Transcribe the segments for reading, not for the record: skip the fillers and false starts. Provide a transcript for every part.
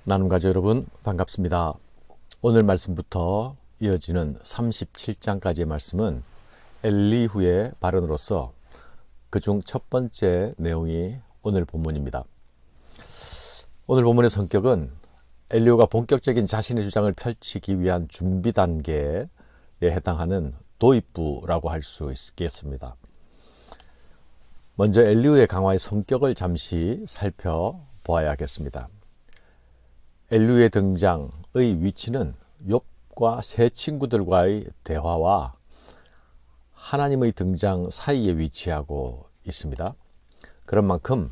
나눔 가족 여러분 반갑습니다. 오늘 말씀부터 이어지는 37장까지의 말씀은 엘리후의 발언으로서 그중 첫 번째 내용이 오늘 본문입니다. 오늘 본문의 성격은 엘리후가 본격적인 자신의 주장을 펼치기 위한 준비 단계에 해당하는 도입부라고 할 수 있겠습니다. 먼저 엘리후의 강화의 성격을 잠시 살펴보아야겠습니다. 엘리후의 등장의 위치는 욥과 세 친구들과의 대화와 하나님의 등장 사이에 위치하고 있습니다. 그런 만큼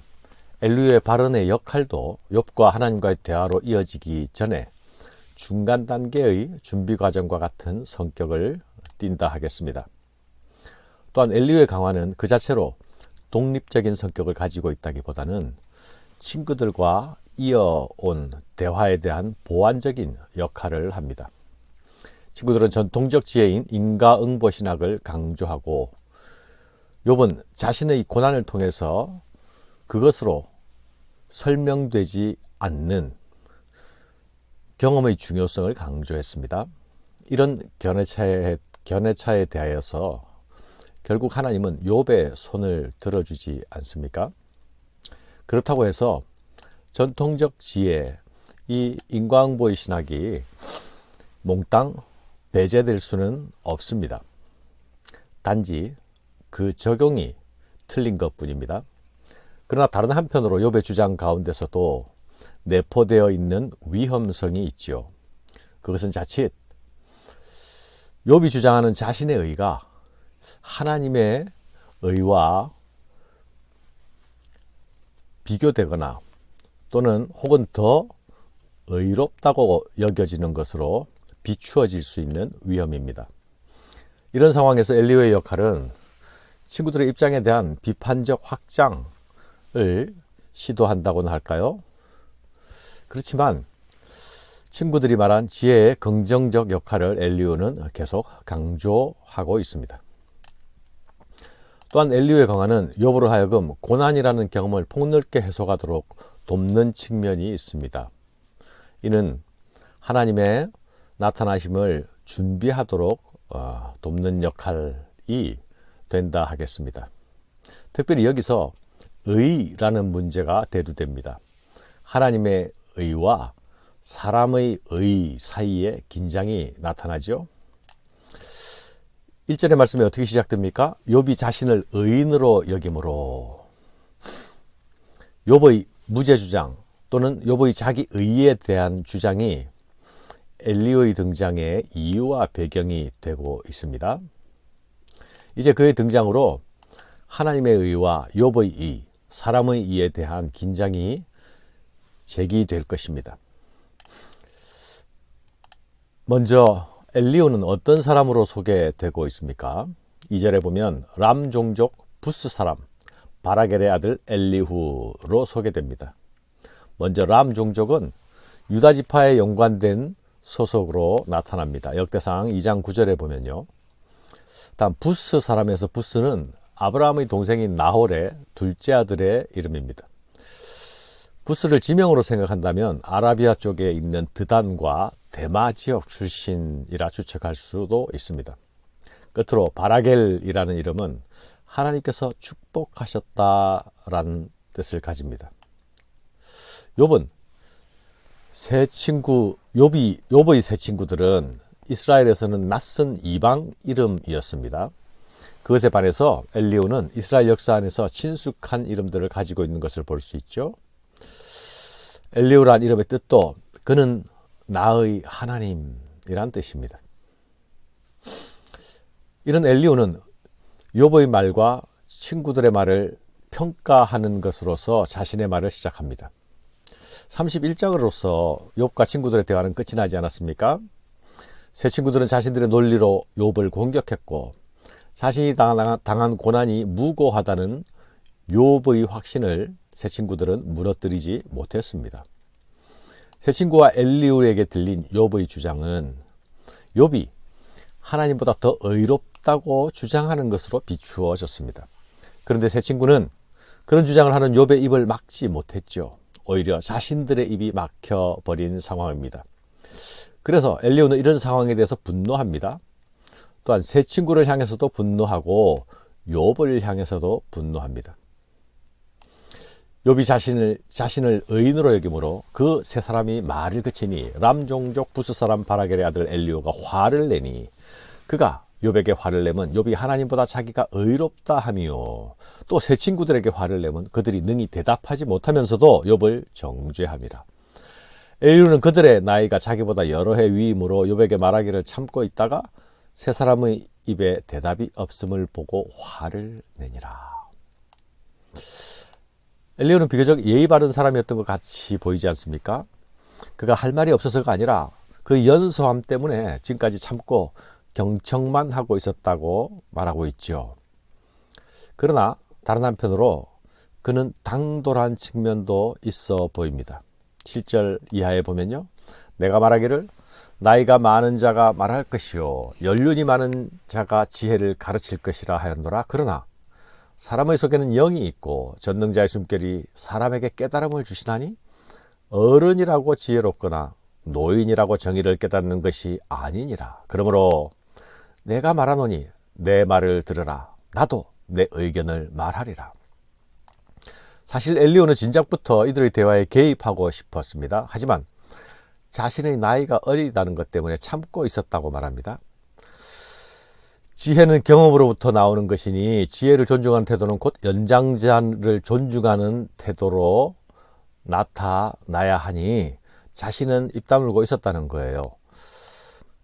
엘리후의 발언의 역할도 욥과 하나님과의 대화로 이어지기 전에 중간 단계의 준비 과정과 같은 성격을 띈다 하겠습니다. 또한 엘리후의 강화는 그 자체로 독립적인 성격을 가지고 있다기보다는 친구들과 이어온 대화에 대한 보완적인 역할을 합니다. 친구들은 전통적 지혜인 인과응보 신학을 강조하고 욥은 자신의 고난을 통해서 그것으로 설명되지 않는 경험의 중요성을 강조했습니다. 이런 견해차에 대하여서 결국 하나님은 욥의 손을 들어주지 않습니까? 그렇다고 해서 전통적 지혜, 이 인과응보의 신학이 몽땅 배제될 수는 없습니다. 단지 그 적용이 틀린 것뿐입니다. 그러나 다른 한편으로 욥의 주장 가운데서도 내포되어 있는 위험성이 있지요. 그것은 자칫 욥이 주장하는 자신의 의가 하나님의 의와 비교되거나 또는 혹은 더 의롭다고 여겨지는 것으로 비추어질 수 있는 위험입니다. 이런 상황에서 엘리후의 역할은 친구들의 입장에 대한 비판적 확장을 시도한다고는 할까요? 그렇지만 친구들이 말한 지혜의 긍정적 역할을 엘리후는 계속 강조하고 있습니다. 또한 엘리후의 강화는 욥으로 하여금 고난이라는 경험을 폭넓게 해석하도록 돕는 측면이 있습니다. 이는 하나님의 나타나심을 준비하도록 돕는 역할이 된다 하겠습니다. 특별히 여기서 의라는 문제가 대두됩니다. 하나님의 의와 사람의 의 사이에 긴장이 나타나죠. 1절의 말씀이 어떻게 시작됩니까? 욥이 자신을 의인으로 여김으로. 욥의 무죄 주장 또는 욥의 자기 의에 대한 주장이 엘리후의 등장의 이유와 배경이 되고 있습니다. 이제 그의 등장으로 하나님의 의와 욥의 의, 사람의 의에 대한 긴장이 제기될 것입니다. 먼저 엘리후는 어떤 사람으로 소개되고 있습니까? 2절에 보면 람 종족 부스 사람 바라겔의 아들 엘리후로 소개됩니다. 먼저 람 종족은 유다 지파에 연관된 소속으로 나타납니다. 역대상 2장 9절에 보면요. 다음 부스 사람에서 부스는 아브라함의 동생인 나홀의 둘째 아들의 이름입니다. 부스를 지명으로 생각한다면 아라비아 쪽에 있는 드단과 대마 지역 출신이라 추측할 수도 있습니다. 끝으로 바라겔이라는 이름은 하나님께서 축복하셨다라는 뜻을 가집니다. 욥의 세 친구들은 이스라엘에서는 낯선 이방 이름이었습니다. 그것에 반해서 엘리후는 이스라엘 역사 안에서 친숙한 이름들을 가지고 있는 것을 볼 수 있죠. 엘리후란 이름의 뜻도 그는 나의 하나님이란 뜻입니다. 이런 엘리후는 욥의 말과 친구들의 말을 평가하는 것으로서 자신의 말을 시작합니다. 31장으로서 욥과 친구들의 대화는 끝이 나지 않았습니까? 세 친구들은 자신들의 논리로 욥을 공격했고 자신이 당한 고난이 무고하다는 욥의 확신을 세 친구들은 무너뜨리지 못했습니다. 세 친구와 엘리후에게 들린 욥의 주장은 욥이 하나님보다 더 의롭다고 주장하는 것으로 비추어졌습니다. 그런데 세 친구는 그런 주장을 하는 욥의 입을 막지 못했죠. 오히려 자신들의 입이 막혀버린 상황입니다. 그래서 엘리후는 이런 상황에 대해서 분노합니다. 또한 세 친구를 향해서도 분노하고 욥을 향해서도 분노합니다. 욥이 자신을 의인으로 여기므로 그 세 사람이 말을 그치니 람 종족 부스 사람 바라겔의 아들 엘리후가 화를 내니 그가 욥에게 화를 내면 욥이 하나님보다 자기가 의롭다 하며 또 세 친구들에게 화를 내면 그들이 능히 대답하지 못하면서도 욥을 정죄함이라. 엘리후는 그들의 나이가 자기보다 여러 해 위임으로 욥에게 말하기를 참고 있다가 세 사람의 입에 대답이 없음을 보고 화를 내니라. 엘리후는 비교적 예의 바른 사람이었던 것 같이 보이지 않습니까? 그가 할 말이 없어서가 아니라 그 연소함 때문에 지금까지 참고 경청만 하고 있었다고 말하고 있죠. 그러나 다른 한편으로 그는 당돌한 측면도 있어 보입니다. 7절 이하에 보면요. 내가 말하기를 나이가 많은 자가 말할 것이요 연륜이 많은 자가 지혜를 가르칠 것이라 하였노라. 그러나 사람의 속에는 영이 있고 전능자의 숨결이 사람에게 깨달음을 주시나니 어른이라고 지혜롭거나 노인이라고 정의를 깨닫는 것이 아니니라. 그러므로 내가 말하노니 내 말을 들으라. 나도 내 의견을 말하리라. 사실 엘리후는 진작부터 이들의 대화에 개입하고 싶었습니다. 하지만 자신의 나이가 어리다는 것 때문에 참고 있었다고 말합니다. 지혜는 경험으로부터 나오는 것이니 지혜를 존중하는 태도는 곧 연장자를 존중하는 태도로 나타나야 하니 자신은 입 다물고 있었다는 거예요.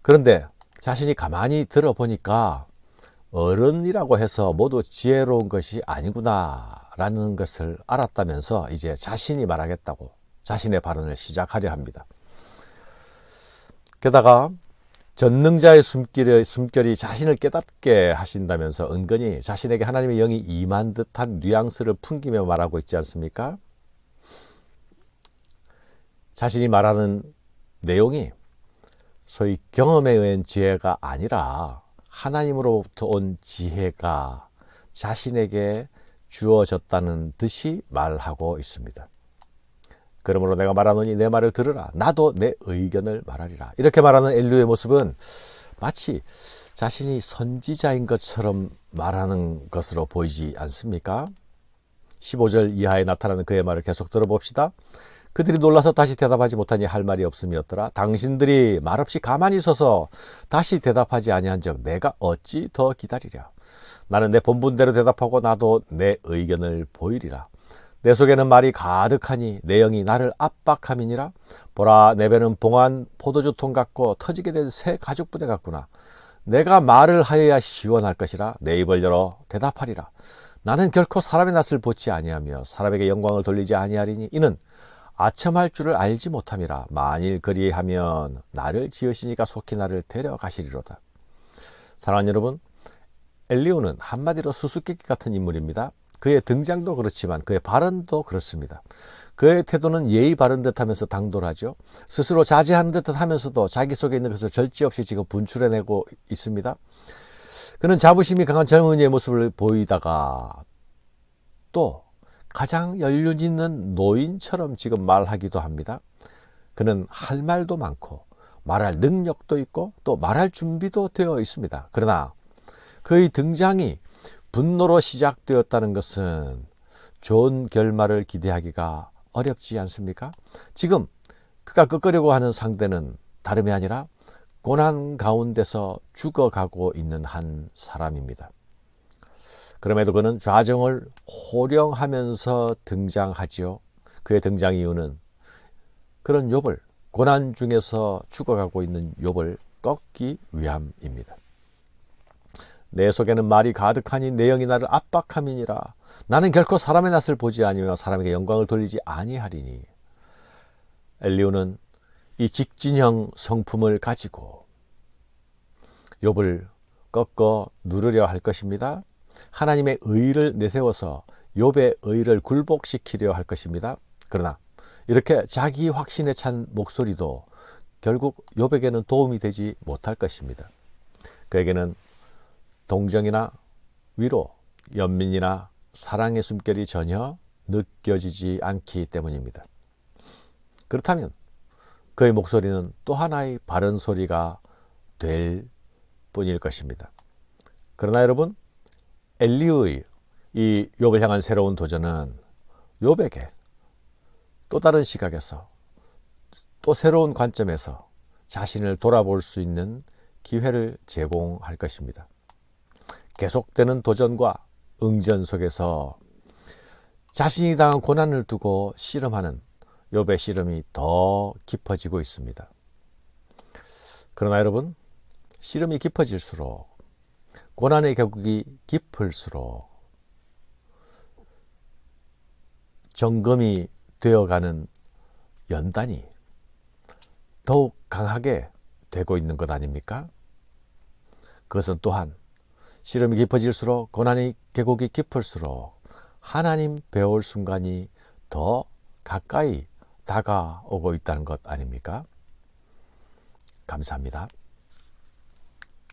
그런데 자신이 가만히 들어보니까 어른이라고 해서 모두 지혜로운 것이 아니구나 라는 것을 알았다면서 이제 자신이 말하겠다고 자신의 발언을 시작하려 합니다. 게다가 전능자의 숨결이 자신을 깨닫게 하신다면서 은근히 자신에게 하나님의 영이 임한 듯한 뉘앙스를 풍기며 말하고 있지 않습니까? 자신이 말하는 내용이 소위 경험에 의한 지혜가 아니라 하나님으로부터 온 지혜가 자신에게 주어졌다는 듯이 말하고 있습니다. 그러므로 내가 말하노니 내 말을 들으라. 나도 내 의견을 말하리라. 이렇게 말하는 엘리후의 모습은 마치 자신이 선지자인 것처럼 말하는 것으로 보이지 않습니까? 15절 이하에 나타나는 그의 말을 계속 들어봅시다. 그들이 놀라서 다시 대답하지 못하니 할 말이 없음이었더라. 당신들이 말없이 가만히 서서 다시 대답하지 아니한 적 내가 어찌 더 기다리랴. 나는 내 본분대로 대답하고 나도 내 의견을 보이리라. 내 속에는 말이 가득하니 내 영이 나를 압박함이니라. 보라, 내 배는 봉한 포도주통 같고 터지게 된 새 가죽부대 같구나. 내가 말을 하여야 시원할 것이라. 내 입을 열어 대답하리라. 나는 결코 사람의 낯을 보지 아니하며 사람에게 영광을 돌리지 아니하리니 이는 아첨할 줄을 알지 못함이라. 만일 그리하면 나를 지으시니까 속히 나를 데려가시리로다. 사랑하는 여러분, 엘리후는 한마디로 수수께끼 같은 인물입니다. 그의 등장도 그렇지만 그의 발언도 그렇습니다. 그의 태도는 예의 바른 듯하면서 당돌하죠. 스스로 자제하는 듯 하면서도 자기 속에 있는 것을 절제 없이 지금 분출해내고 있습니다. 그는 자부심이 강한 젊은이의 모습을 보이다가 또 가장 연륜 있는 노인처럼 지금 말하기도 합니다. 그는 할 말도 많고 말할 능력도 있고 또 말할 준비도 되어 있습니다. 그러나 그의 등장이 분노로 시작되었다는 것은 좋은 결말을 기대하기가 어렵지 않습니까? 지금 그가 꺾으려고 하는 상대는 다름이 아니라 고난 가운데서 죽어가고 있는 한 사람입니다. 그럼에도 그는 좌정을 호령하면서 등장하지요. 그의 등장 이유는 그런 욥을, 고난 중에서 죽어가고 있는 욥을 꺾기 위함입니다. 내 속에는 말이 가득하니 내 영이 나를 압박함이니라. 나는 결코 사람의 낯을 보지 아니하며 사람에게 영광을 돌리지 아니하리니. 엘리후는 이 직진형 성품을 가지고 욥을 꺾어 누르려 할 것입니다. 하나님의 의를 내세워서 욥의 의를 굴복시키려 할 것입니다. 그러나 이렇게 자기 확신에 찬 목소리도 결국 욥에게는 도움이 되지 못할 것입니다. 그에게는 동정이나 위로, 연민이나 사랑의 숨결이 전혀 느껴지지 않기 때문입니다. 그렇다면 그의 목소리는 또 하나의 바른 소리가 될 뿐일 것입니다. 그러나 여러분, 엘리후의 이 욥을 향한 새로운 도전은 욥에게 또 다른 시각에서 또 새로운 관점에서 자신을 돌아볼 수 있는 기회를 제공할 것입니다. 계속되는 도전과 응전 속에서 자신이 당한 고난을 두고 씨름하는 욥의 씨름이 더 깊어지고 있습니다. 그러나 여러분, 씨름이 깊어질수록, 고난의 격이 깊을수록 점검이 되어가는 연단이 더욱 강하게 되고 있는 것 아닙니까? 그것은 또한 씨름이 깊어질수록, 고난의 계곡이 깊을수록 하나님 배울 순간이 더 가까이 다가오고 있다는 것 아닙니까? 감사합니다.